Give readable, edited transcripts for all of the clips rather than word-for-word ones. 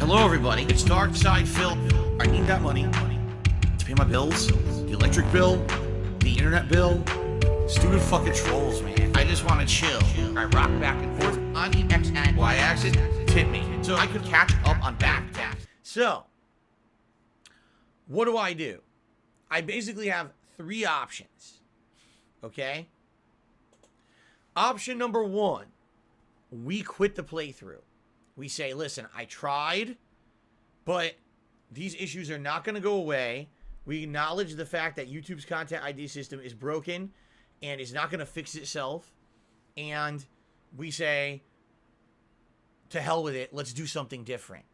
Hello, everybody. It's Dark Side Phil. I need that money to pay my bills, the electric bill, the internet bill. Stupid fucking trolls, man. I just want to chill. I rock back and forth on the X and Y axis. Tip me so I could catch up on back tax. So, what do? I basically have three options. Okay? Option number one, we quit the playthrough. We say, listen, I tried, but these issues are not going to go away. We acknowledge the fact that YouTube's content ID system is broken and is not going to fix itself. And we say, to hell with it, let's do something different.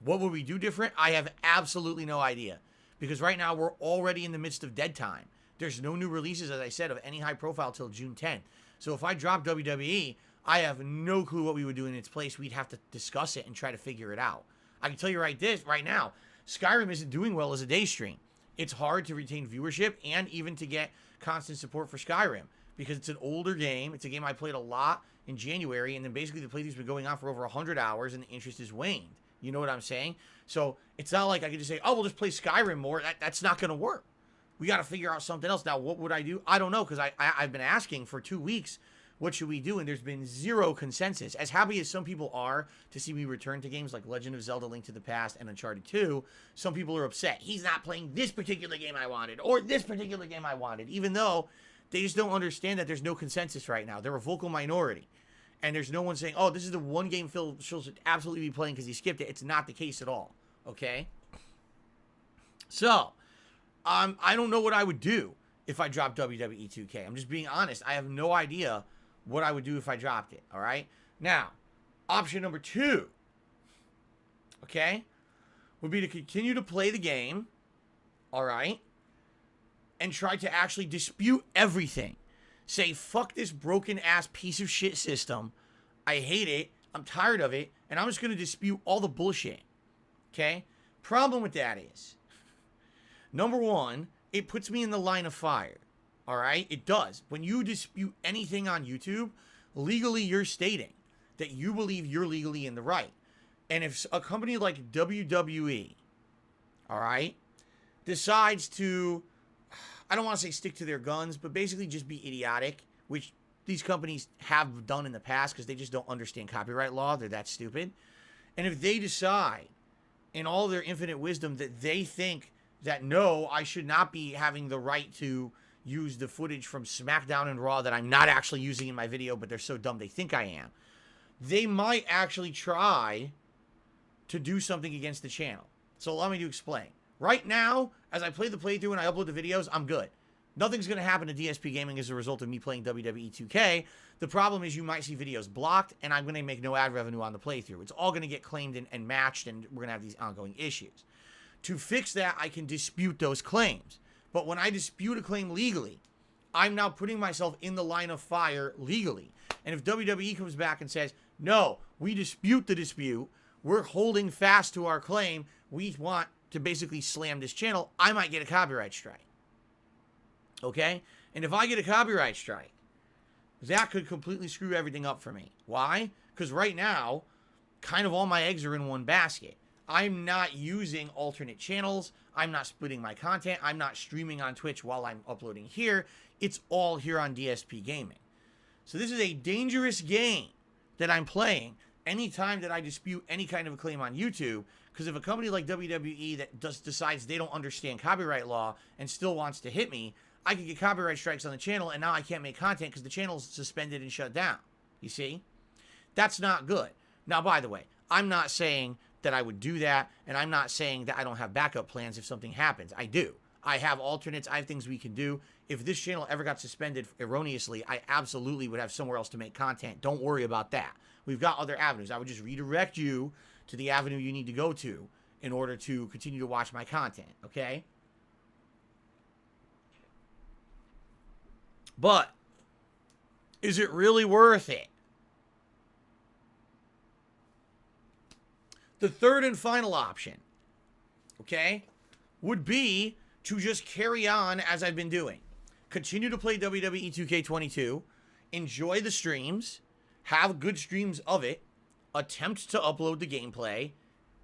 What would we do different? I have absolutely no idea. Because right now, we're already in the midst of dead time. There's no new releases, as I said, of any high profile till June 10th. So if I drop WWE, I have no clue what we would do in its place. We'd have to discuss it and try to figure it out. I can tell you right now, Skyrim isn't doing well as a day stream. It's hard to retain viewership and even to get constant support for Skyrim because it's an older game. It's a game I played a lot in January, and then basically the playthrough's been going on for over 100 hours, and the interest has waned. You know what I'm saying? So it's not like I could just say, oh, we'll just play Skyrim more. That's not going to work. We got to figure out something else. Now, what would I do? I don't know, because I've been asking for 2 weeks, what should we do? And there's been zero consensus. As happy as some people are to see me return to games like Legend of Zelda: Link to the Past and Uncharted 2, some people are upset. He's not playing this particular game I wanted or this particular game I wanted, even though they just don't understand that there's no consensus right now. They're a vocal minority. And there's no one saying, oh, this is the one game Phil should absolutely be playing because he skipped it. It's not the case at all. Okay? So, I don't know what I would do if I dropped WWE 2K. I'm just being honest. I have no idea what I would do if I dropped it, all right? Now, option number two, okay, would be to continue to play the game, all right, and try to actually dispute everything. Say, fuck this broken-ass piece of shit system. I hate it. I'm tired of it, and I'm just going to dispute all the bullshit, okay? Problem with that is, number one, it puts me in the line of fire. All right? It does. When you dispute anything on YouTube, legally you're stating that you believe you're legally in the right. And if a company like WWE, all right, decides to, I don't want to say stick to their guns, but basically just be idiotic, which these companies have done in the past because they just don't understand copyright law. They're that stupid. And if they decide in all their infinite wisdom that they think that, no, I should not be having the right to use the footage from SmackDown and Raw that I'm not actually using in my video, but they're so dumb they think I am, they might actually try to do something against the channel. So allow me to explain. Right now, as I play the playthrough and I upload the videos, I'm good. Nothing's going to happen to DSP Gaming as a result of me playing WWE 2K. The problem is you might see videos blocked, and I'm going to make no ad revenue on the playthrough. It's all going to get claimed and matched, and we're going to have these ongoing issues. To fix that, I can dispute those claims. But when I dispute a claim legally, I'm now putting myself in the line of fire legally. And if WWE comes back and says, no, we dispute the dispute, we're holding fast to our claim, we want to basically slam this channel, I might get a copyright strike. Okay? And if I get a copyright strike, that could completely screw everything up for me. Why? Because right now, kind of all my eggs are in one basket. I'm not using alternate channels. I'm not splitting my content. I'm not streaming on Twitch while I'm uploading here. It's all here on DSP Gaming. So this is a dangerous game that I'm playing anytime that I dispute any kind of a claim on YouTube, because if a company like WWE that decides they don't understand copyright law and still wants to hit me, I could get copyright strikes on the channel, and now I can't make content because the channel's suspended and shut down. You see? That's not good. Now, by the way, I'm not saying that I would do that, and I'm not saying that I don't have backup plans if something happens. I do. I have alternates. I have things we can do. If this channel ever got suspended erroneously, I absolutely would have somewhere else to make content. Don't worry about that. We've got other avenues. I would just redirect you to the avenue you need to go to in order to continue to watch my content, okay? But is it really worth it? The third and final option, okay, would be to just carry on as I've been doing. Continue to play WWE 2K22, enjoy the streams, have good streams of it, attempt to upload the gameplay,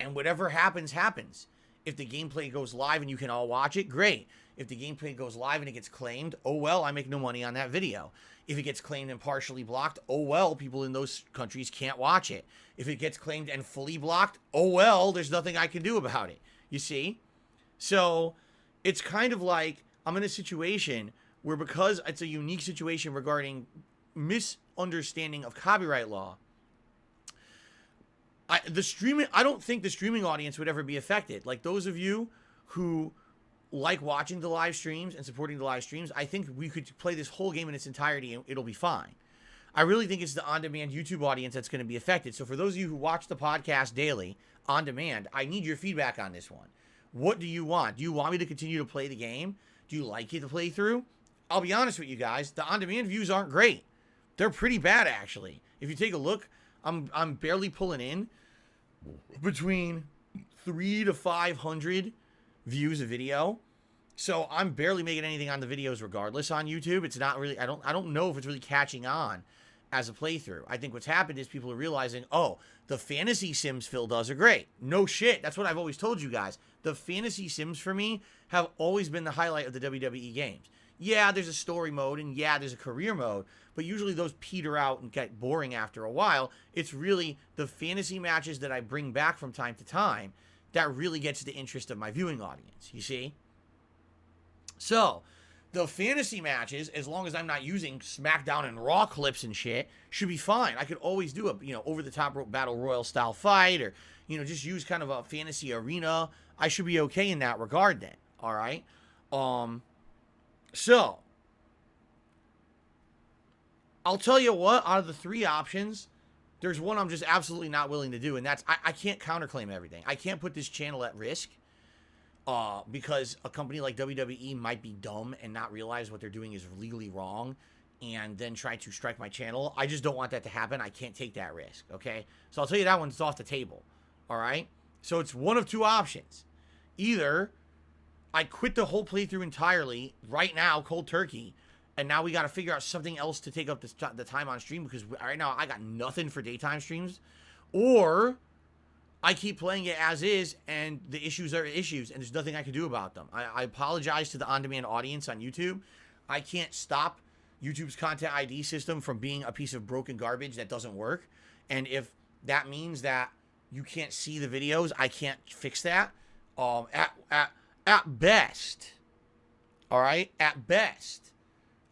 And whatever happens, happens. If the gameplay goes live and you can all watch it, great. If the gameplay goes live and it gets claimed, oh well, I make no money on that video. If it gets claimed and partially blocked, oh well, people in those countries can't watch it. If it gets claimed and fully blocked, oh well, there's nothing I can do about it. You see? So it's kind of like I'm in a situation where, because it's a unique situation regarding misunderstanding of copyright law, I don't think the streaming audience would ever be affected. Like those of you who like watching the live streams and supporting the live streams, I think we could play this whole game in its entirety and it'll be fine. I really think it's the on-demand YouTube audience that's going to be affected. So for those of you who watch the podcast daily on demand, I need your feedback on this one. What do you want? Do you want me to continue to play the game? Do you like it to play through? I'll be honest with you guys, the on-demand views aren't great. They're pretty bad, actually. If you take a look, I'm barely pulling in between 300 to 500 views a video. So I'm barely making anything on the videos regardless on YouTube. It's not really, I don't know if it's really catching on as a playthrough. I think what's happened is people are realizing, oh, the fantasy sims Phil does are great. No shit. That's what I've always told you guys. The fantasy sims for me have always been the highlight of the WWE games. Yeah, there's a story mode and yeah, there's a career mode, but usually those peter out and get boring after a while. It's really the fantasy matches that I bring back from time to time that really gets the interest of my viewing audience, you see? So, the fantasy matches, as long as I'm not using SmackDown and Raw clips and shit, should be fine. I could always do a, over-the-top battle royal style fight, or, just use kind of a fantasy arena. I should be okay in that regard then, all right? So, I'll tell you what, out of the three options, there's one I'm just absolutely not willing to do, and that's I can't counterclaim everything. I can't put this channel at risk because a company like WWE might be dumb and not realize what they're doing is legally wrong and then try to strike my channel. I just don't want that to happen. I can't take that risk, okay? So I'll tell you that one's off the table, all right? So it's one of two options. Either I quit the whole playthrough entirely right now, cold turkey, and now we got to figure out something else to take up the time on stream because right now I got nothing for daytime streams. Or I keep playing it as is and the issues are issues and there's nothing I can do about them. I apologize to the on-demand audience on YouTube. I can't stop YouTube's content ID system from being a piece of broken garbage that doesn't work. And if that means that you can't see the videos, I can't fix that. At best, all right, at best,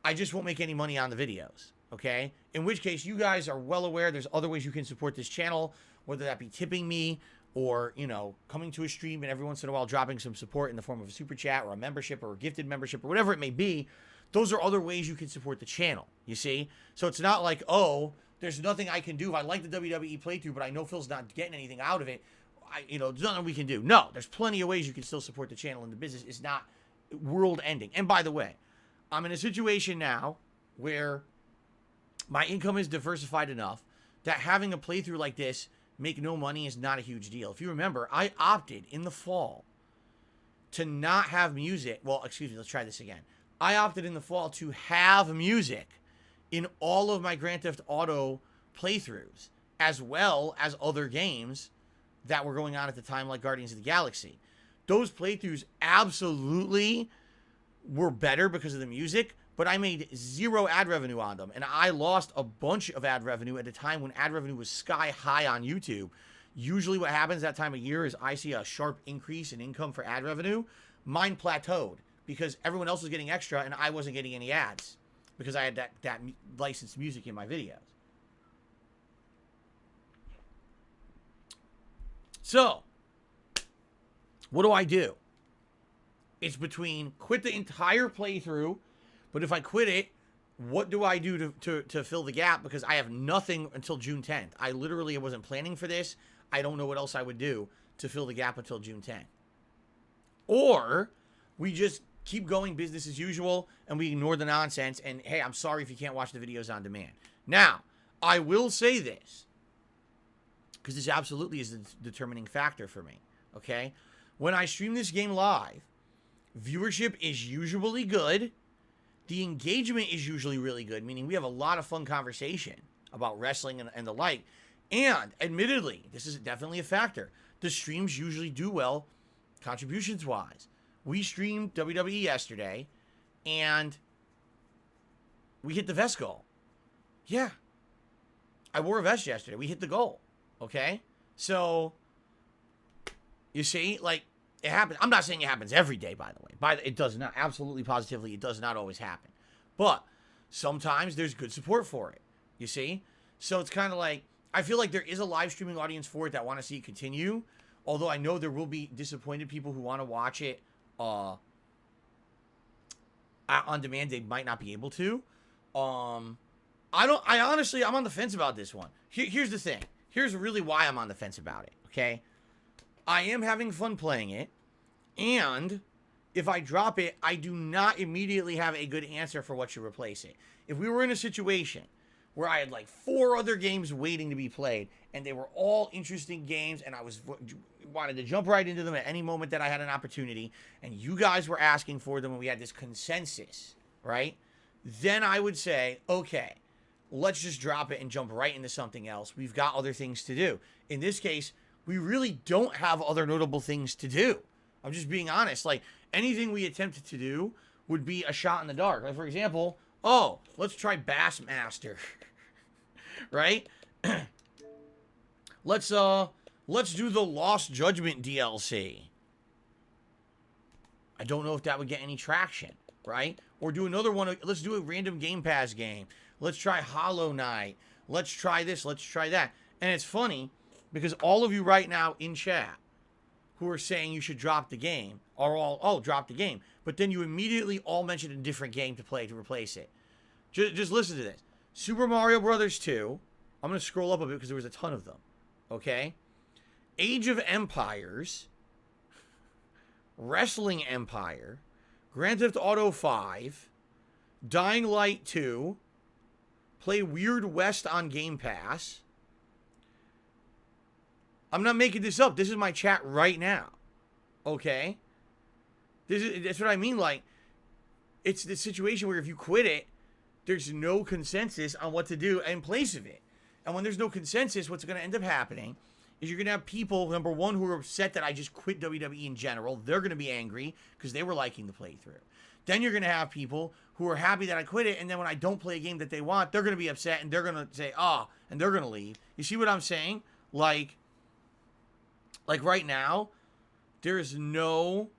I just won't make any money on the videos, okay? In which case, you guys are well aware there's other ways you can support this channel, whether that be tipping me or, coming to a stream and every once in a while dropping some support in the form of a super chat or a membership or a gifted membership or whatever it may be. Those are other ways you can support the channel, you see? So it's not like, oh, there's nothing I can do. I like the WWE playthrough, but I know Phil's not getting anything out of it. There's nothing we can do. No, there's plenty of ways you can still support the channel, and the business is not world ending. And by the way, I'm in a situation now where my income is diversified enough that having a playthrough like this make no money is not a huge deal. If you remember, I opted in the fall to not have music. Well, excuse me, let's try this again. I opted in the fall to have music in all of my Grand Theft Auto playthroughs, as well as other games that were going on at the time, like Guardians of the Galaxy. Those playthroughs absolutely were better because of the music, but I made zero ad revenue on them, and I lost a bunch of ad revenue at a time when ad revenue was sky high on YouTube. Usually what happens that time of year is I see a sharp increase in income for ad revenue. Mine plateaued because everyone else was getting extra and I wasn't getting any ads because I had that licensed music in my videos. So, what do? It's between quit the entire playthrough, but if I quit it, what do I do to fill the gap? Because I have nothing until June 10th. I literally wasn't planning for this. I don't know what else I would do to fill the gap until June 10th. Or we just keep going business as usual and we ignore the nonsense and, hey, I'm sorry if you can't watch the videos on demand. Now, I will say this, because this absolutely is the determining factor for me, okay? When I stream this game live, viewership is usually good. The engagement is usually really good, meaning we have a lot of fun conversation about wrestling and the like. And admittedly, this is definitely a factor. the streams usually do well contributions wise. We streamed WWE yesterday, and we hit the vest goal. Yeah. I wore a vest yesterday. We hit the goal. Okay? So, you see, like, it happens. I'm not saying it happens every day, by the way. It does not. Absolutely, positively, it does not always happen. But sometimes there's good support for it. You see? So it's kind of like, I feel like there is a live streaming audience for it that want to see it continue. Although I know there will be disappointed people who want to watch it on demand. They might not be able to. I'm on the fence about this one. Here's the thing. Here's really why I'm on the fence about it, okay? I am having fun playing it, and if I drop it, I do not immediately have a good answer for what should replace it. If we were in a situation where I had like 4 other games waiting to be played, and they were all interesting games, and I wanted to jump right into them at any moment that I had an opportunity, and you guys were asking for them, and we had this consensus, right? Then I would say, okay, let's just drop it and jump right into something else. We've got other things to do. In this case, we really don't have other notable things to do. I'm just being honest. Like, anything we attempted to do would be a shot in the dark. Like, for example, let's try Bassmaster. Right? Let's do the Lost Judgment DLC. I don't know if that would get any traction, right? Or do another one. Let's do a random Game Pass game. Let's try Hollow Knight. Let's try this. Let's try that. And it's funny because all of you right now in chat who are saying you should drop the game are all, drop the game. But then you immediately all mentioned a different game to play to replace it. Just listen to this. Super Mario Brothers 2. I'm going to scroll up a bit because there was a ton of them. Okay? Age of Empires. Wrestling Empire. Grand Theft Auto 5. Dying Light 2. Play Weird West on Game Pass. I'm not making this up. This is my chat right now. Okay? That's what I mean. Like, it's the situation where if you quit it, there's no consensus on what to do in place of it. And when there's no consensus, what's going to end up happening is you're going to have people, number one, who are upset that I just quit WWE in general. They're going to be angry because they were liking the playthrough. Then you're going to have people who are happy that I quit it, and then when I don't play a game that they want, they're going to be upset, and they're going to say, and they're going to leave. You see what I'm saying? Like right now, there is no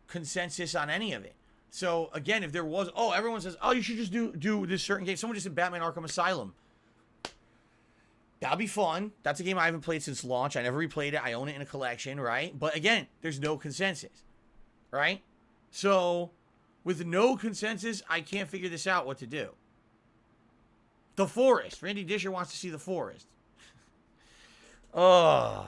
consensus on any of it. So, again, if there was, everyone says, you should just do this certain game. Someone just said Batman Arkham Asylum. That'll be fun. That's a game I haven't played since launch. I never replayed it. I own it in a collection, right? But, again, there's no consensus, right? So, with no consensus, I can't figure this out what to do. The Forest. Randy Disher wants to see The Forest. Ugh.